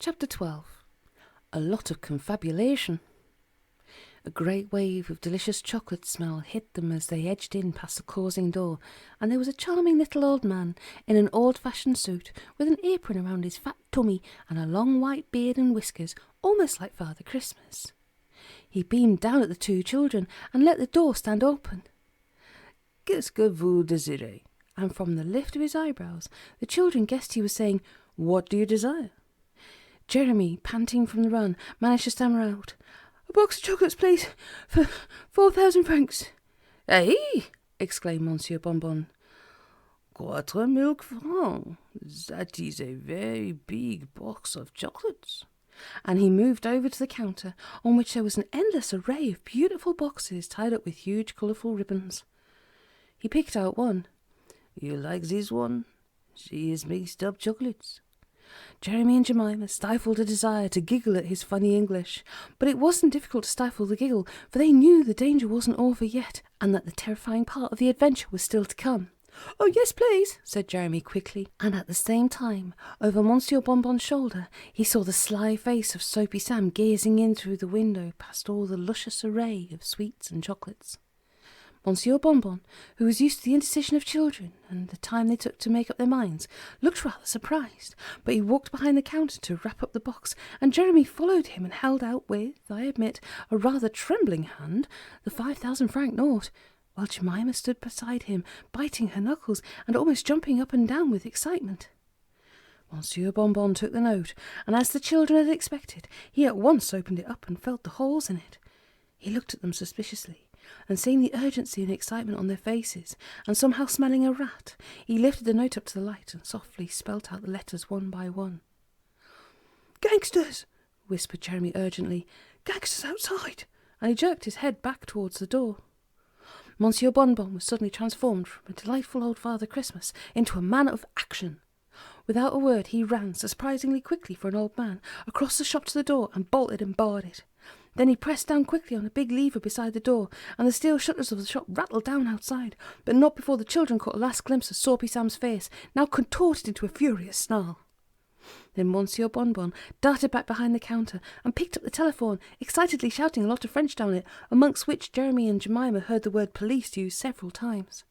Chapter 12. A lot of confabulation. A great wave of delicious chocolate smell hit them as they edged in past the closing door, and there was a charming little old man in an old-fashioned suit with an apron around his fat tummy and a long white beard and whiskers, almost like Father Christmas. He beamed down at the two children and let the door stand open. "Qu'est-ce que vous désirez?" And from the lift of his eyebrows, the children guessed he was saying, "What do you desire?" Jeremy, panting from the run, managed to stammer out, "A box of chocolates, please, for 4,000 francs. "Eh?" exclaimed Monsieur Bonbon. 4,000 francs. That is a very big box of chocolates." And he moved over to the counter, on which there was an endless array of beautiful boxes tied up with huge colourful ribbons. He picked out one. "You like this one? She is mixed up chocolates." Jeremy and Jemima stifled a desire to giggle at his funny English, but it wasn't difficult to stifle the giggle, for they knew the danger wasn't over yet, and that the terrifying part of the adventure was still to come. "Oh, yes, please," said Jeremy quickly, and at the same time, over Monsieur Bonbon's shoulder, he saw the sly face of Soapy Sam gazing in through the window past all the luscious array of sweets and chocolates. Monsieur Bonbon, who was used to the indecision of children and the time they took to make up their minds, looked rather surprised, but he walked behind the counter to wrap up the box, and Jeremy followed him and held out with, I admit, a rather trembling hand, the 5,000-franc note, while Jemima stood beside him, biting her knuckles and almost jumping up and down with excitement. Monsieur Bonbon took the note, and as the children had expected, he at once opened it up and felt the holes in it. He looked at them suspiciously, and seeing the urgency and excitement on their faces, and somehow smelling a rat, he lifted the note up to the light and softly spelt out the letters one by one. "Gangsters!" whispered Jeremy urgently. "Gangsters outside!" And he jerked his head back towards the door. Monsieur Bonbon was suddenly transformed from a delightful old Father Christmas into a man of action. Without a word, he ran, surprisingly quickly for an old man, across the shop to the door and bolted and barred it. Then he pressed down quickly on a big lever beside the door, and the steel shutters of the shop rattled down outside, but not before the children caught a last glimpse of Soapy Sam's face, now contorted into a furious snarl. Then Monsieur Bonbon darted back behind the counter and picked up the telephone, excitedly shouting a lot of French down it, amongst which Jeremy and Jemima heard the word police used several times.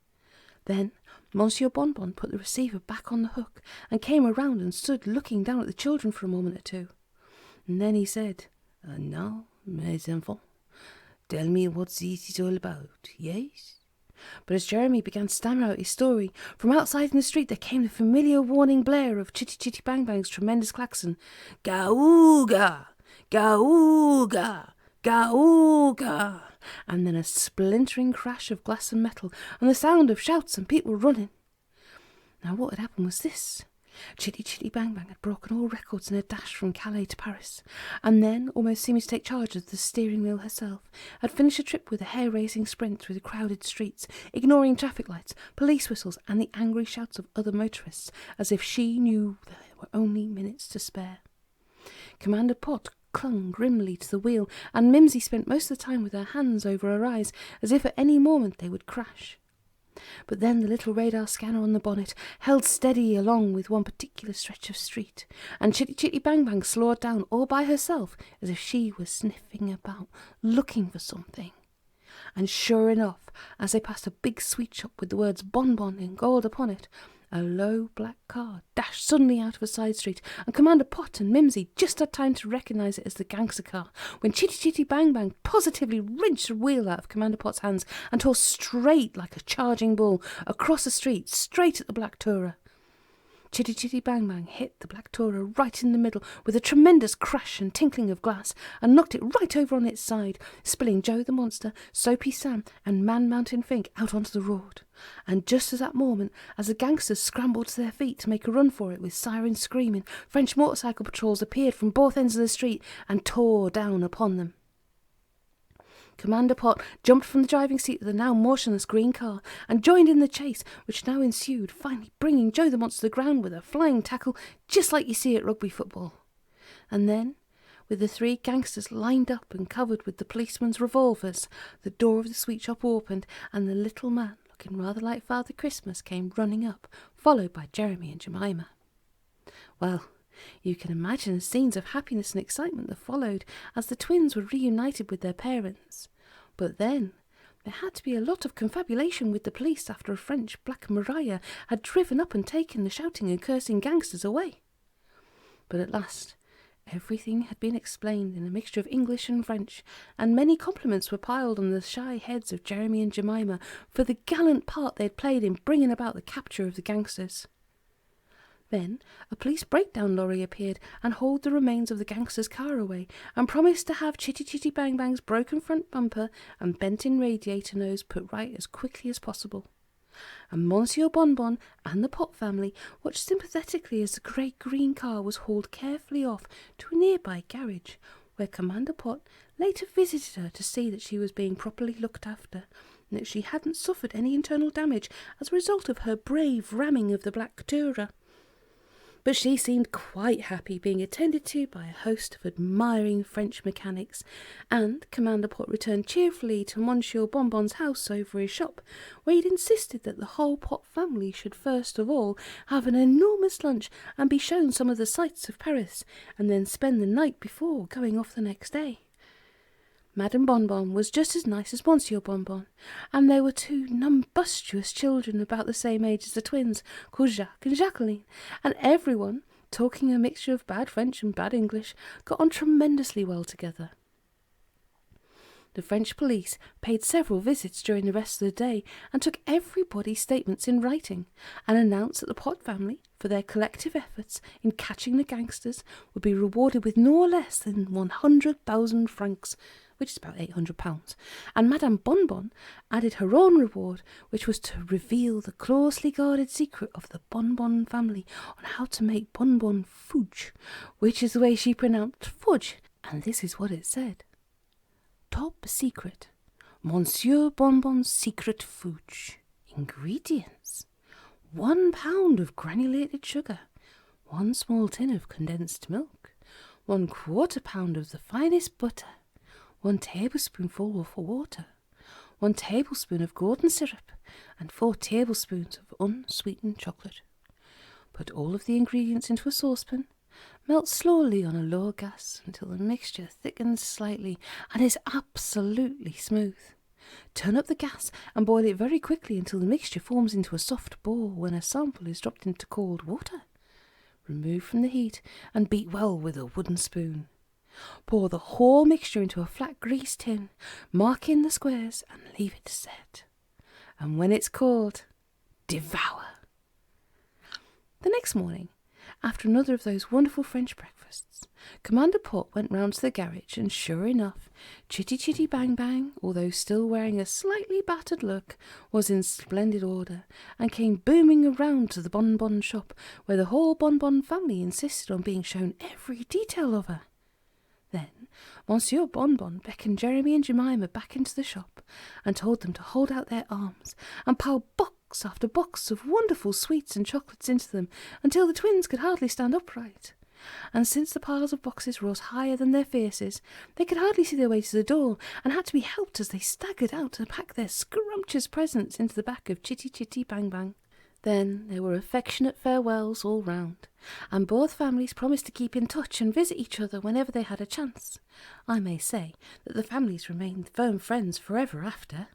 Then Monsieur Bonbon put the receiver back on the hook and came around and stood looking down at the children for a moment or two. And then he said, "And now, mes enfants, tell me what this is all about, yes?" But as Jeremy began to stammer out his story, from outside in the street there came the familiar warning blare of Chitty Chitty Bang Bang's tremendous klaxon. "Gauga! Gauga! Gauga!" And then a splintering crash of glass and metal, and the sound of shouts and people running. Now what had happened was this. Chitty Chitty Bang Bang had broken all records in a dash from Calais to Paris, and then, almost seeming to take charge of the steering wheel herself, had finished the trip with a hair-raising sprint through the crowded streets, ignoring traffic lights, police whistles, and the angry shouts of other motorists, as if she knew there were only minutes to spare. Commander Pott clung grimly to the wheel, and Mimsy spent most of the time with her hands over her eyes, as if at any moment they would crash. But then the little radar scanner on the bonnet held steady along with one particular stretch of street, and Chitty Chitty Bang Bang slowed down all by herself, as if she was sniffing about, looking for something. And sure enough, as they passed a big sweet shop with the words "Bonbon" in gold upon it, a low black car dashed suddenly out of a side street, and Commander Pott and Mimsy just had time to recognise it as the gangster car, when Chitty Chitty Bang Bang positively wrenched the wheel out of Commander Pott's hands and tore straight like a charging bull across the street, straight at the black tourer. Chitty Chitty Bang Bang hit the black tourer right in the middle with a tremendous crash and tinkling of glass, and knocked it right over on its side, spilling Joe the Monster, Soapy Sam, and Man Mountain Fink out onto the road. And just at that moment, as the gangsters scrambled to their feet to make a run for it with sirens screaming, French motorcycle patrols appeared from both ends of the street and tore down upon them. Commander Pott jumped from the driving seat of the now motionless green car and joined in the chase, which now ensued, finally bringing Joe the Monster to the ground with a flying tackle, just like you see at rugby football. And then, with the three gangsters lined up and covered with the policemen's revolvers, the door of the sweet shop opened, and the little man, looking rather like Father Christmas, came running up, followed by Jeremy and Jemima. Well, You can imagine the scenes of happiness and excitement that followed as the twins were reunited with their parents. But then there had to be a lot of confabulation with the police after a French Black Maria had driven up and taken the shouting and cursing gangsters away. But at last everything had been explained in a mixture of English and French, and many compliments were piled on the shy heads of Jeremy and Jemima for the gallant part they had played in bringing about the capture of the gangsters. Then a police breakdown lorry appeared and hauled the remains of the gangsters' car away, and promised to have Chitty Chitty Bang Bang's broken front bumper and bent-in radiator nose put right as quickly as possible. And Monsieur Bonbon and the Pott family watched sympathetically as the great green car was hauled carefully off to a nearby garage, where Commander Pott later visited her to see that she was being properly looked after, and that she hadn't suffered any internal damage as a result of her brave ramming of the Black Tourer. But she seemed quite happy being attended to by a host of admiring French mechanics, and Commander Pott returned cheerfully to Monsieur Bonbon's house over his shop, where he'd insisted that the whole Pott family should first of all have an enormous lunch and be shown some of the sights of Paris, and then spend the night before going off the next day. Madame Bonbon was just as nice as Monsieur Bonbon, and there were two numbustious children about the same age as the twins, called Jacques and Jacqueline, and everyone, talking a mixture of bad French and bad English, got on tremendously well together. The French police paid several visits during the rest of the day and took everybody's statements in writing, and announced that the Pott family, for their collective efforts in catching the gangsters, would be rewarded with no less than 100,000 francs, which is about £800, and Madame Bonbon added her own reward, which was to reveal the closely guarded secret of the Bonbon family on how to make bonbon fudge, which is the way she pronounced fudge, and this is what it said. Top secret, Monsieur Bonbon's secret fudge. Ingredients: 1 pound of granulated sugar, 1 small tin of condensed milk, 1/4 pound of the finest butter, 1 tablespoonful of water, 1 tablespoon of golden syrup, and 4 tablespoons of unsweetened chocolate. Put all of the ingredients into a saucepan. Melt slowly on a low gas until the mixture thickens slightly and is absolutely smooth. Turn up the gas and boil it very quickly until the mixture forms into a soft ball when a sample is dropped into cold water. Remove from the heat and beat well with a wooden spoon. Pour the whole mixture into a flat greased tin, mark in the squares and leave it to set. And when it's cold, devour. The next morning, after another of those wonderful French breakfasts, Commander Pott went round to the garage, and sure enough, Chitty Chitty Bang Bang, although still wearing a slightly battered look, was in splendid order, and came booming around to the bonbon shop, where the whole Bonbon family insisted on being shown every detail of her. Then Monsieur Bonbon beckoned Jeremy and Jemima back into the shop, and told them to hold out their arms, and pile box after box of wonderful sweets and chocolates into them, until the twins could hardly stand upright. And since the piles of boxes rose higher than their faces, they could hardly see their way to the door, and had to be helped as they staggered out to pack their scrumptious presents into the back of Chitty Chitty Bang Bang. Then there were affectionate farewells all round, and both families promised to keep in touch and visit each other whenever they had a chance. I may say that the families remained firm friends forever after.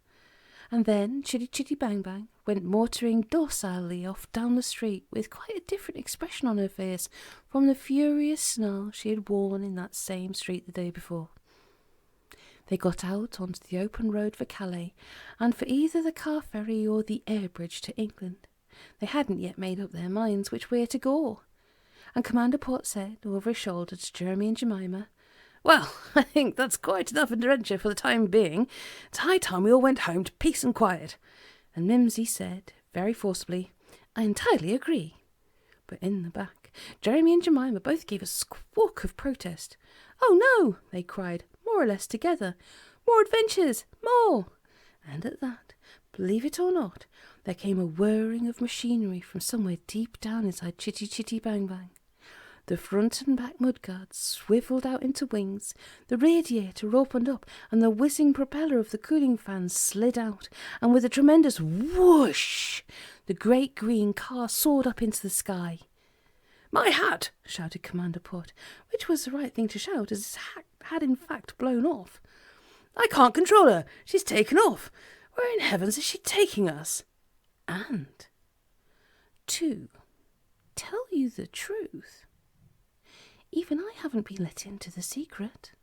And then Chitty Chitty Bang Bang went motoring docilely off down the street with quite a different expression on her face from the furious snarl she had worn in that same street the day before. They got out onto the open road for Calais, and for either the car ferry or the air bridge to England. They hadn't yet made up their minds which way to go. And Commander Pott said, over his shoulder to Jeremy and Jemima, "Well, I think that's quite enough adventure for the time being. It's high time we all went home to peace and quiet." And Mimsy said, very forcibly, "I entirely agree." But in the back, Jeremy and Jemima both gave a squawk of protest. "Oh no!" they cried, more or less together. "More adventures! More!" And at that, believe it or not, there came a whirring of machinery from somewhere deep down inside Chitty Chitty Bang Bang. The front and back mudguards swivelled out into wings, the radiator opened up, and the whizzing propeller of the cooling fan slid out, and with a tremendous whoosh, the great green car soared up into the sky. "My hat!" shouted Commander Pott, which was the right thing to shout, as his hat had in fact blown off. "I can't control her. She's taken off. Where in heavens is she taking us?" And, to tell you the truth, even I haven't been let into the secret.